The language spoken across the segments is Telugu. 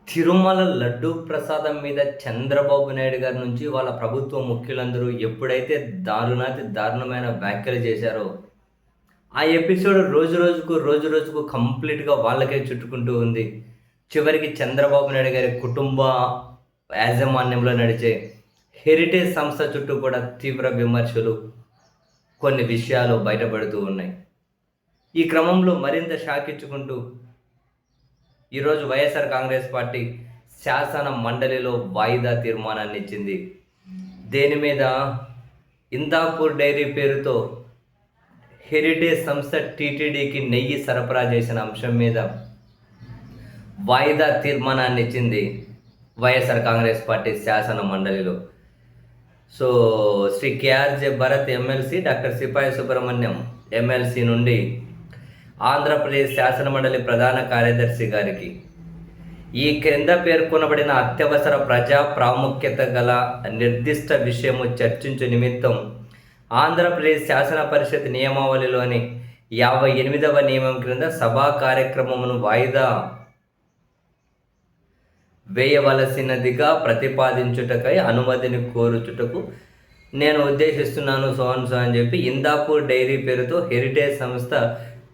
తిరుమల లడ్డూ ప్రసాదం మీద చంద్రబాబు నాయుడు గారి నుంచి వాళ్ళ ప్రభుత్వ ముఖ్యులందరూ ఎప్పుడైతే దారుణమైన వ్యాఖ్యలు చేశారో ఆ ఎపిసోడ్ రోజు రోజుకు కంప్లీట్గా వాళ్ళకే చుట్టుకుంటూ ఉంది. చివరికి చంద్రబాబు నాయుడు గారి కుటుంబ యాజమాన్యంలో నడిచే హెరిటేజ్ సంస్థ చుట్టూ కూడా తీవ్ర విమర్శలు, కొన్ని విషయాలు బయటపడుతూ ఉన్నాయి. ఈ క్రమంలో మరింత షాక్ ఇచ్చుకుంటూ ఈరోజు వైఎస్ఆర్ కాంగ్రెస్ పార్టీ శాసన మండలిలో వాయిదా తీర్మానాన్ని ఇచ్చింది. దేని మీద? ఇందాపూర్ డైరీ పేరుతో హెరిటేజ్ సంస్థ టీటీడీకి నెయ్యి సరఫరా చేసిన అంశం మీద వాయిదా తీర్మానాన్ని ఇచ్చింది వైఎస్ఆర్ కాంగ్రెస్ పార్టీ శాసన మండలిలో. సో Shri KRJ Bharat MLC, doctor Sipai Subrahmanyam MLC నుండి ఆంధ్రప్రదేశ్ శాసనమండలి ప్రధాన కార్యదర్శి గారికి ఈ క్రింద పేర్కొనబడిన అత్యవసర ప్రజా ప్రాముఖ్యత గల నిర్దిష్ట విషయము చర్చించు నిమిత్తం ఆంధ్రప్రదేశ్ శాసన పరిషత్ నియమావళిలోని 58వ నియమం క్రింద సభా కార్యక్రమమును వాయిదా వేయవలసినదిగా ప్రతిపాదించుటకై అనుమతిని కోరుచుటకు నేను ఉద్దేశిస్తున్నాను అని చెప్పి ఇందాపూర్ డైరీ పేరుతో హెరిటేజ్ సంస్థ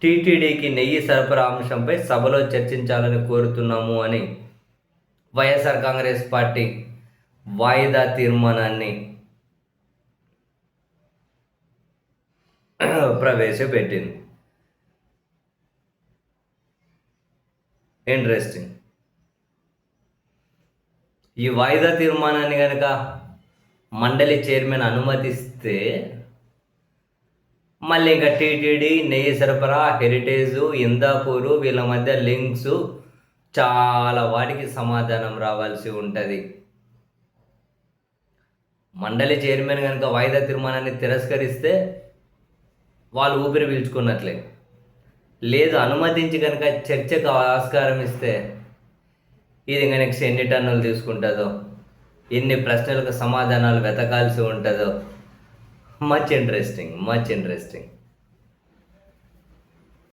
టీటీడీకి నెయ్యి సరఫరా అంశంపై సభలో చర్చించాలని కోరుతున్నాము అని వైఎస్ఆర్ కాంగ్రెస్ పార్టీ వాయిదా తీర్మానాన్ని ప్రవేశపెట్టింది. ఇంట్రెస్టింగ్. ఈ వాయిదా తీర్మానాన్ని కనుక మండలి చైర్మన్ అనుమతిస్తే మళ్ళీ ఇంకా టీటీడీ, నెయ్యి సరఫరా, హెరిటేజు, ఇందాపూరు వీళ్ళ మధ్య లింక్స్ చాలా వాటికి సమాధానం రావాల్సి ఉంటుంది. మండలి చైర్మన్ కనుక వాయిదా తీర్మానాన్ని తిరస్కరిస్తే వాళ్ళు ఊపిరి పీల్చుకున్నట్లే. లేదు, అనుమతించి కనుక చర్చకు ఆస్కారం ఇస్తే ఇది ఇంకా నెక్స్ట్ ఎన్ని టన్నులు తీసుకుంటుందో, ఎన్ని ప్రశ్నలకు సమాధానాలు వెతకాల్సి ఉంటుందో. Much interesting.